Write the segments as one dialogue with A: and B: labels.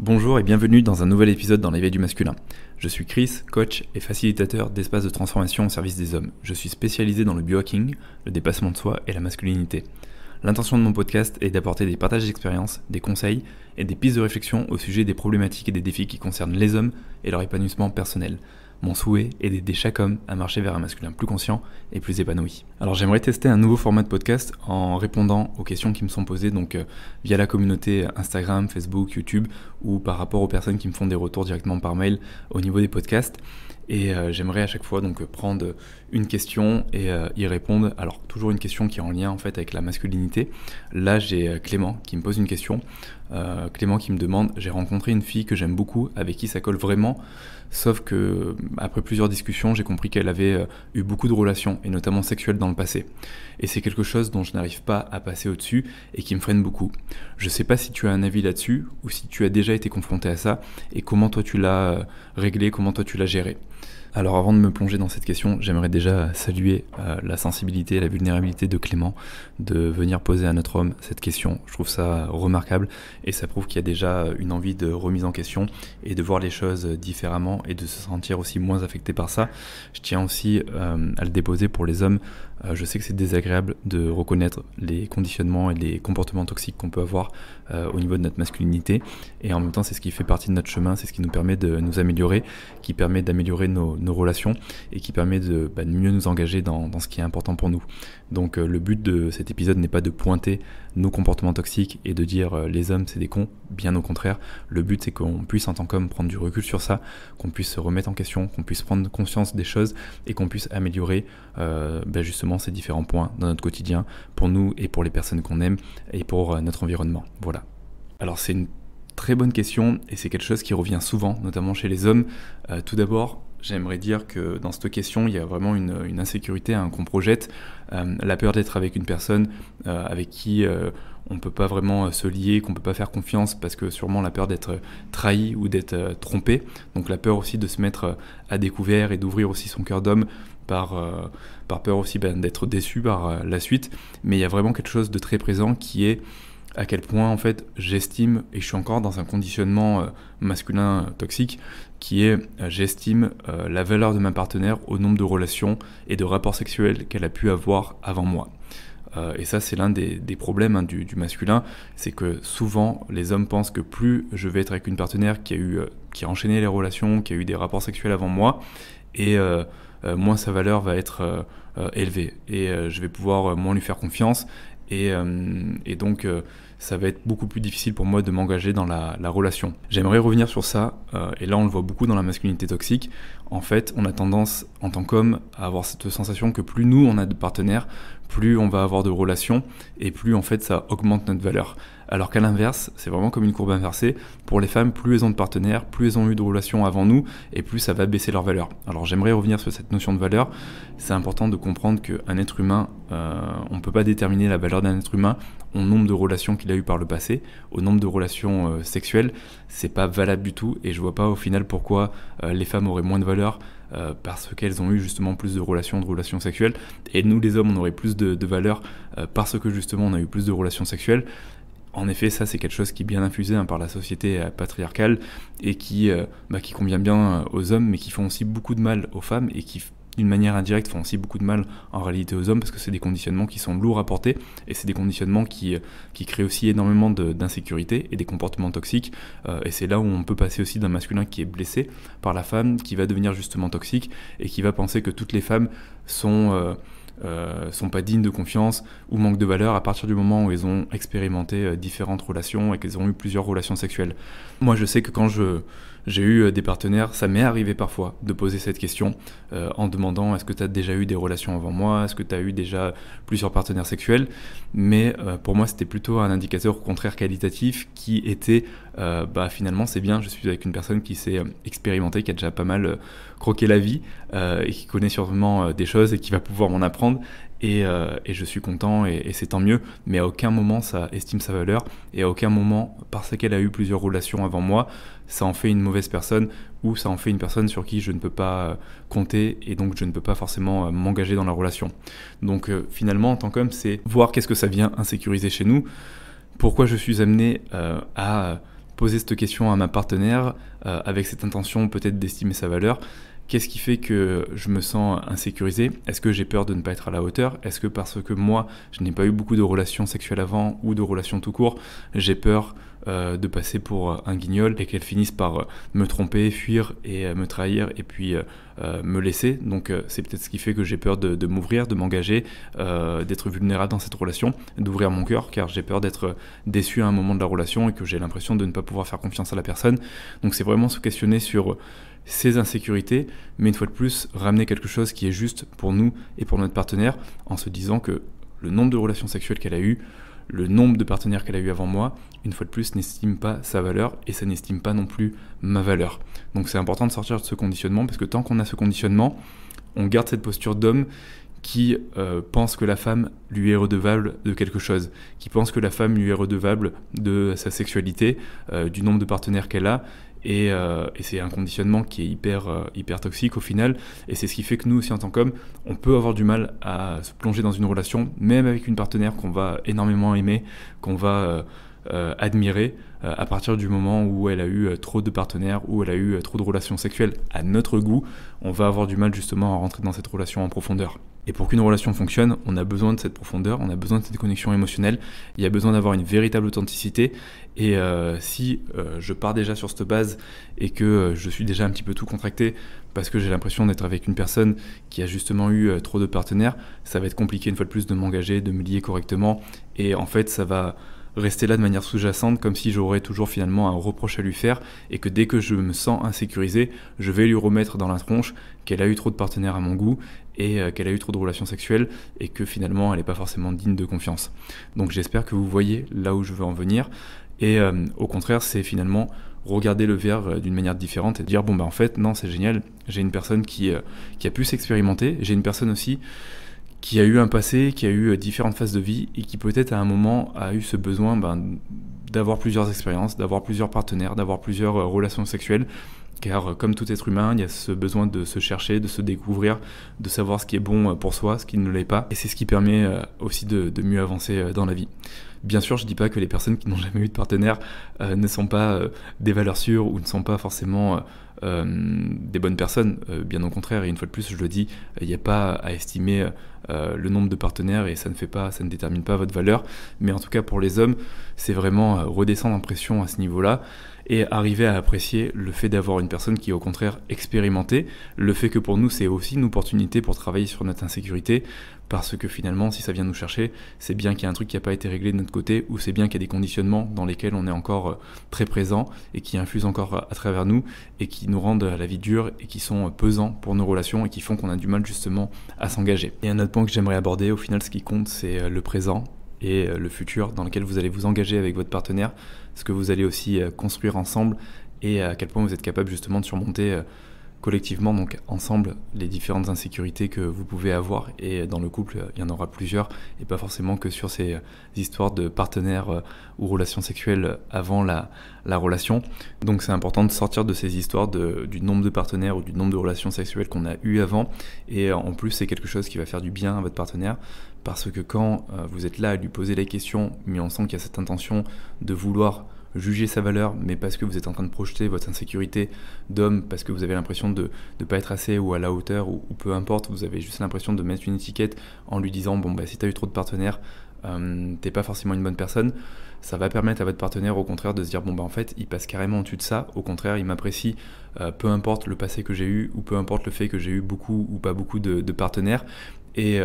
A: Bonjour et bienvenue dans un nouvel épisode dans l'éveil du masculin. Je suis Chris, coach et facilitateur d'espaces de transformation au service des hommes. Je suis spécialisé dans le biohacking, le dépassement de soi et la masculinité. L'intention de mon podcast est d'apporter des partages d'expériences, des conseils et des pistes de réflexion au sujet des problématiques et des défis qui concernent les hommes et leur épanouissement personnel. Mon souhait est d'aider chaque homme à marcher vers un masculin plus conscient et plus épanoui. Alors j'aimerais tester un nouveau format de podcast en répondant aux questions qui me sont posées via la communauté Instagram, Facebook, YouTube ou par rapport aux personnes qui me font des retours directement par mail au niveau des podcasts. Et j'aimerais à chaque fois prendre une question et y répondre. Alors toujours une question qui est en lien en fait avec la masculinité. Là j'ai Clément qui me pose une question. Clément qui me demande: j'ai rencontré une fille que j'aime beaucoup, avec qui ça colle vraiment, sauf que après plusieurs discussions j'ai compris qu'elle avait eu beaucoup de relations et notamment sexuelles dans le passé. Et c'est quelque chose dont je n'arrive pas à passer au-dessus et qui me freine beaucoup. Je sais pas si tu as un avis là-dessus ou si tu as déjà été confronté à ça et comment toi tu l'as réglé, comment toi tu l'as géré. Alors avant de me plonger dans cette question, j'aimerais déjà saluer la sensibilité et la vulnérabilité de Clément de venir poser à notre homme cette question. Je trouve ça remarquable et ça prouve qu'il y a déjà une envie de remise en question et de voir les choses différemment et de se sentir aussi moins affecté par ça. Je tiens aussi à le déposer pour les hommes. Je sais que c'est désagréable de reconnaître les conditionnements et les comportements toxiques qu'on peut avoir au niveau de notre masculinité, et en même temps c'est ce qui fait partie de notre chemin, c'est ce qui nous permet de nous améliorer, qui permet d'améliorer nos relations et qui permet de mieux nous engager dans ce qui est important pour nous. Donc le but de cet épisode n'est pas de pointer nos comportements toxiques et de dire les hommes c'est des cons, bien au contraire. Le but c'est qu'on puisse en tant qu'homme prendre du recul sur ça, qu'on puisse se remettre en question, qu'on puisse prendre conscience des choses et qu'on puisse améliorer justement ces différents points dans notre quotidien pour nous et pour les personnes qu'on aime et pour notre environnement. Voilà. Alors c'est une très bonne question et c'est quelque chose qui revient souvent, notamment chez les hommes. Tout d'abord, j'aimerais dire que dans cette question, il y a vraiment une insécurité qu'on projette, la peur d'être avec une personne avec qui on ne peut pas vraiment se lier, qu'on ne peut pas faire confiance, parce que sûrement la peur d'être trahi ou d'être trompé, donc la peur aussi de se mettre à découvert et d'ouvrir aussi son cœur d'homme par peur aussi d'être déçu par la suite. Mais il y a vraiment quelque chose de très présent qui est à quel point en fait j'estime, et je suis encore dans un conditionnement masculin toxique, qui est j'estime la valeur de ma partenaire au nombre de relations et de rapports sexuels qu'elle a pu avoir avant moi. Et ça c'est l'un des problèmes du masculin, c'est que souvent les hommes pensent que plus je vais être avec une partenaire qui a enchaîné les relations, qui a eu des rapports sexuels avant moi, et moins sa valeur va être élevée, et je vais pouvoir moins lui faire confiance, et donc ça va être beaucoup plus difficile pour moi de m'engager dans la relation. J'aimerais revenir sur ça, et là on le voit beaucoup dans la masculinité toxique. En fait, on a tendance en tant qu'homme à avoir cette sensation que plus nous on a de partenaires, plus on va avoir de relations, et plus en fait ça augmente notre valeur. Alors qu'à l'inverse, c'est vraiment comme une courbe inversée. Pour les femmes, plus elles ont de partenaires, plus elles ont eu de relations avant nous, et plus ça va baisser leur valeur. Alors j'aimerais revenir sur cette notion de valeur. C'est important de comprendre qu'un être humain, on ne peut pas déterminer la valeur d'un être humain au nombre de relations qu'il a eu par le passé, au nombre de relations sexuelles. C'est pas valable du tout, et je vois pas au final pourquoi les femmes auraient moins de valeur parce qu'elles ont eu justement plus de relations sexuelles, et nous les hommes on aurait plus de valeur parce que justement on a eu plus de relations sexuelles. En effet, ça c'est quelque chose qui est bien infusé par la société patriarcale et qui convient bien aux hommes, mais qui font aussi beaucoup de mal aux femmes, et qui d'une manière indirecte font aussi beaucoup de mal en réalité aux hommes, parce que c'est des conditionnements qui sont lourds à porter, et c'est des conditionnements qui créent aussi énormément d'insécurité et des comportements toxiques, et c'est là où on peut passer aussi d'un masculin qui est blessé par la femme, qui va devenir justement toxique et qui va penser que toutes les femmes sont pas dignes de confiance ou manquent de valeur à partir du moment où elles ont expérimenté différentes relations et qu'elles ont eu plusieurs relations sexuelles. Moi je sais que quand j'ai eu des partenaires, ça m'est arrivé parfois de poser cette question en demandant: est-ce que tu as déjà eu des relations avant moi, est-ce que tu as eu déjà plusieurs partenaires sexuels, mais pour moi c'était plutôt un indicateur au contraire qualitatif qui était finalement c'est bien, je suis avec une personne qui s'est expérimentée, qui a déjà pas mal croqué la vie et qui connaît sûrement des choses et qui va pouvoir m'en apprendre, et je suis content, et c'est tant mieux, mais à aucun moment ça estime sa valeur, et à aucun moment, parce qu'elle a eu plusieurs relations avant moi, ça en fait une mauvaise personne, ou ça en fait une personne sur qui je ne peux pas compter, et donc je ne peux pas forcément m'engager dans la relation. Donc finalement en tant qu'homme, c'est voir qu'est-ce que ça vient insécuriser chez nous, pourquoi je suis amené à poser cette question à ma partenaire avec cette intention peut-être d'estimer sa valeur. Qu'est-ce qui fait que je me sens insécurisé? Est-ce que j'ai peur de ne pas être à la hauteur? Est-ce que parce que moi, je n'ai pas eu beaucoup de relations sexuelles avant ou de relations tout court, j'ai peur de passer pour un guignol et qu'elle finisse par me tromper, fuir et me trahir et puis me laisser? Donc c'est peut-être ce qui fait que j'ai peur de m'ouvrir, de m'engager, d'être vulnérable dans cette relation, d'ouvrir mon cœur, car j'ai peur d'être déçu à un moment de la relation et que j'ai l'impression de ne pas pouvoir faire confiance à la personne. Donc c'est vraiment se questionner sur ces insécurités, mais une fois de plus, ramener quelque chose qui est juste pour nous et pour notre partenaire, en se disant que le nombre de relations sexuelles qu'elle a eues, le nombre de partenaires qu'elle a eu avant moi, une fois de plus, n'estime pas sa valeur et ça n'estime pas non plus ma valeur. Donc c'est important de sortir de ce conditionnement, parce que tant qu'on a ce conditionnement, on garde cette posture d'homme qui pense que la femme lui est redevable de quelque chose, qui pense que la femme lui est redevable de sa sexualité, du nombre de partenaires qu'elle a, et c'est un conditionnement qui est hyper toxique au final, et c'est ce qui fait que nous aussi en tant qu'hommes, on peut avoir du mal à se plonger dans une relation, même avec une partenaire qu'on va énormément aimer, qu'on va admirer, à partir du moment où elle a eu trop de partenaires, où elle a eu trop de relations sexuelles à notre goût, on va avoir du mal justement à rentrer dans cette relation en profondeur. Et pour qu'une relation fonctionne, on a besoin de cette profondeur, on a besoin de cette connexion émotionnelle, il y a besoin d'avoir une véritable authenticité. Et si je pars déjà sur cette base et que je suis déjà un petit peu tout contracté parce que j'ai l'impression d'être avec une personne qui a justement eu trop de partenaires, ça va être compliqué une fois de plus de m'engager, de me lier correctement. Et en fait, ça va rester là de manière sous-jacente, comme si j'aurais toujours finalement un reproche à lui faire, et que dès que je me sens insécurisé, je vais lui remettre dans la tronche qu'elle a eu trop de partenaires à mon goût, et qu'elle a eu trop de relations sexuelles, et que finalement elle n'est pas forcément digne de confiance. Donc j'espère que vous voyez là où je veux en venir, et au contraire c'est finalement regarder le verre d'une manière différente et dire bon bah en fait non, c'est génial, j'ai une personne qui a pu s'expérimenter, j'ai une personne aussi qui a eu un passé, qui a eu différentes phases de vie et qui peut-être à un moment a eu ce besoin d'avoir plusieurs expériences, d'avoir plusieurs partenaires, d'avoir plusieurs relations sexuelles, car comme tout être humain, il y a ce besoin de se chercher, de se découvrir, de savoir ce qui est bon pour soi, ce qui ne l'est pas, et c'est ce qui permet aussi de mieux avancer dans la vie. Bien sûr, je ne dis pas que les personnes qui n'ont jamais eu de partenaire ne sont pas des valeurs sûres ou ne sont pas forcément des bonnes personnes, bien au contraire, et une fois de plus, je le dis, il n'y a pas à estimer le nombre de partenaires et ça ne détermine pas votre valeur, mais en tout cas pour les hommes, c'est vraiment redescendre en pression à ce niveau-là et arriver à apprécier le fait d'avoir une personne qui est au contraire expérimentée, le fait que pour nous c'est aussi une opportunité pour travailler sur notre insécurité, parce que finalement si ça vient nous chercher, c'est bien qu'il y a un truc qui n'a pas été réglé de notre côté, ou c'est bien qu'il y a des conditionnements dans lesquels on est encore très présent et qui infusent encore à travers nous et qui nous rendent la vie dure et qui sont pesants pour nos relations et qui font qu'on a du mal justement à s'engager. Et un autre point que j'aimerais aborder, au final ce qui compte c'est le présent et le futur dans lequel vous allez vous engager avec votre partenaire, ce que vous allez aussi construire ensemble et à quel point vous êtes capable justement de surmonter collectivement, donc ensemble, les différentes insécurités que vous pouvez avoir. Et dans le couple, il y en aura plusieurs et pas forcément que sur ces histoires de partenaires ou relations sexuelles avant la relation. Donc c'est important de sortir de ces histoires du nombre de partenaires ou du nombre de relations sexuelles qu'on a eu avant. Et en plus, c'est quelque chose qui va faire du bien à votre partenaire, parce que quand vous êtes là à lui poser les questions, mais on sent qu'il y a cette intention de vouloir juger sa valeur, mais parce que vous êtes en train de projeter votre insécurité d'homme, parce que vous avez l'impression de ne pas être assez ou à la hauteur, ou peu importe, vous avez juste l'impression de mettre une étiquette en lui disant bon bah si t'as eu trop de partenaires, t'es pas forcément une bonne personne. Ça va permettre à votre partenaire au contraire de se dire bon bah en fait il passe carrément au-dessus de ça, au contraire il m'apprécie, peu importe le passé que j'ai eu, ou peu importe le fait que j'ai eu beaucoup ou pas beaucoup de partenaires, et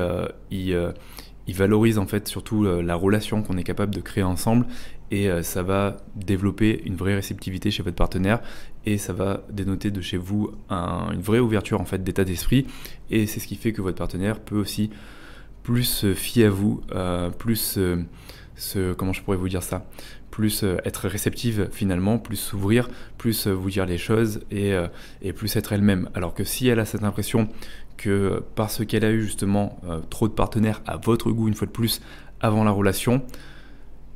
A: il valorise en fait surtout la relation qu'on est capable de créer ensemble, et ça va développer une vraie réceptivité chez votre partenaire, et ça va dénoter de chez vous une vraie ouverture en fait d'état d'esprit, et c'est ce qui fait que votre partenaire peut aussi plus se fier à vous, plus comment je pourrais vous dire ça, plus être réceptive finalement, plus s'ouvrir, plus vous dire les choses, et plus être elle-même. Alors que si elle a cette impression que parce qu'elle a eu justement trop de partenaires à votre goût une fois de plus avant la relation,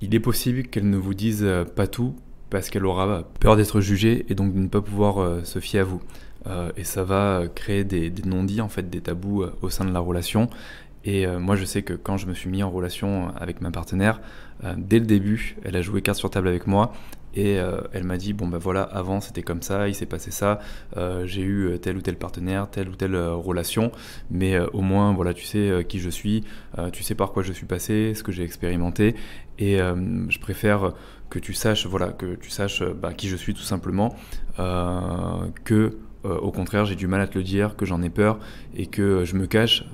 A: il est possible qu'elle ne vous dise pas tout, parce qu'elle aura peur d'être jugée et donc de ne pas pouvoir se fier à vous. Et ça va créer des non-dits, en fait, des tabous au sein de la relation. Et moi je sais que quand je me suis mis en relation avec ma partenaire, dès le début elle a joué carte sur table avec moi. Et elle m'a dit, bon ben voilà, avant c'était comme ça, il s'est passé ça, j'ai eu tel ou tel partenaire, telle ou telle relation, mais au moins voilà, tu sais qui je suis, tu sais par quoi je suis passé, ce que j'ai expérimenté, et je préfère que tu saches, voilà, qui je suis tout simplement, que au contraire j'ai du mal à te le dire, que j'en ai peur et que je me cache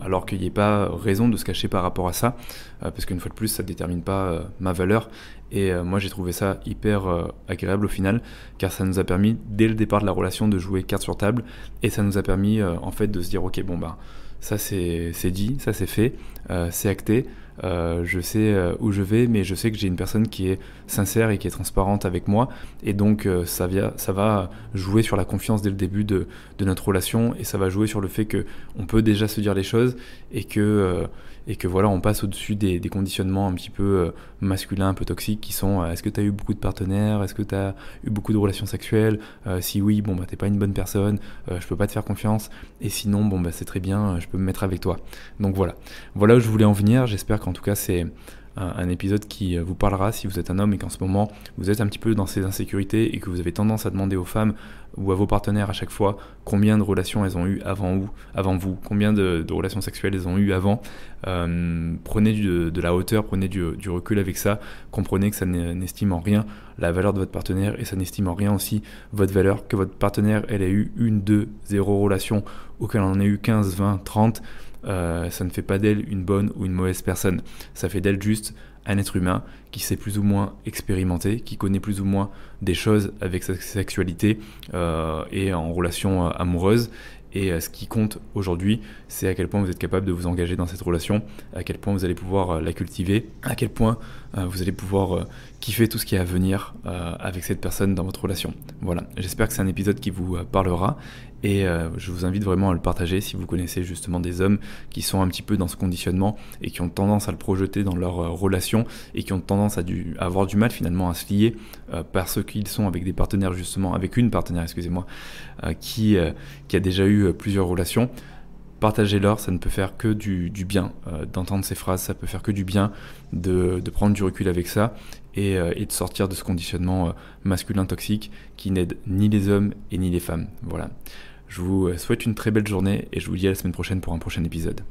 A: alors qu'il n'y ait pas raison de se cacher par rapport à ça, parce qu'une fois de plus, ça ne détermine pas ma valeur. Et moi, j'ai trouvé ça hyper agréable au final, car ça nous a permis, dès le départ de la relation, de jouer carte sur table, et ça nous a permis, en fait, de se dire, ok, bon, bah, ça c'est dit, ça c'est fait, c'est acté, je sais où je vais, mais je sais que j'ai une personne qui est sincère et qui est transparente avec moi, et donc ça va jouer sur la confiance dès le début de notre relation, et ça va jouer sur le fait qu'on peut déjà se dire les choses, et que voilà, on passe au-dessus des conditionnements un petit peu masculins, un peu toxiques, qui sont est-ce que tu as eu beaucoup de partenaires, est-ce que tu as eu beaucoup de relations sexuelles, si oui, bon bah t'es pas une bonne personne, je peux pas te faire confiance, et sinon bon bah c'est très bien, je peux me mettre avec toi. Donc voilà où je voulais en venir. J'espère qu'en tout cas c'est un épisode qui vous parlera si vous êtes un homme et qu'en ce moment vous êtes un petit peu dans ces insécurités et que vous avez tendance à demander aux femmes ou à vos partenaires à chaque fois combien de relations elles ont eu avant vous, combien de relations sexuelles elles ont eu avant. Prenez de la hauteur, prenez du recul avec ça, comprenez que ça n'estime en rien la valeur de votre partenaire et ça n'estime en rien aussi votre valeur, que votre partenaire elle a eu 1, 2, 0 relations ou qu'elle en a eu 15, 20, 30. Ça ne fait pas d'elle une bonne ou une mauvaise personne. Ça fait d'elle juste un être humain qui sait plus ou moins expérimenter, qui connaît plus ou moins des choses avec sa sexualité et en relation amoureuse. Et ce qui compte aujourd'hui, c'est à quel point vous êtes capable de vous engager dans cette relation, à quel point vous allez pouvoir la cultiver, à quel point vous allez pouvoir kiffer tout ce qui est à venir avec cette personne dans votre relation. Voilà, j'espère que c'est un épisode qui vous parlera et je vous invite vraiment à le partager si vous connaissez justement des hommes qui sont un petit peu dans ce conditionnement et qui ont tendance à le projeter dans leur relation et qui ont tendance à avoir du mal finalement à se lier parce qu'ils sont avec des partenaires justement, avec une partenaire, excusez-moi, qui a déjà eu plusieurs relations. Partagez-leur, ça ne peut faire que du bien d'entendre ces phrases, ça peut faire que du bien de prendre du recul avec ça et de sortir de ce conditionnement masculin toxique qui n'aide ni les hommes et ni les femmes. Voilà. Je vous souhaite une très belle journée et je vous dis à la semaine prochaine pour un prochain épisode.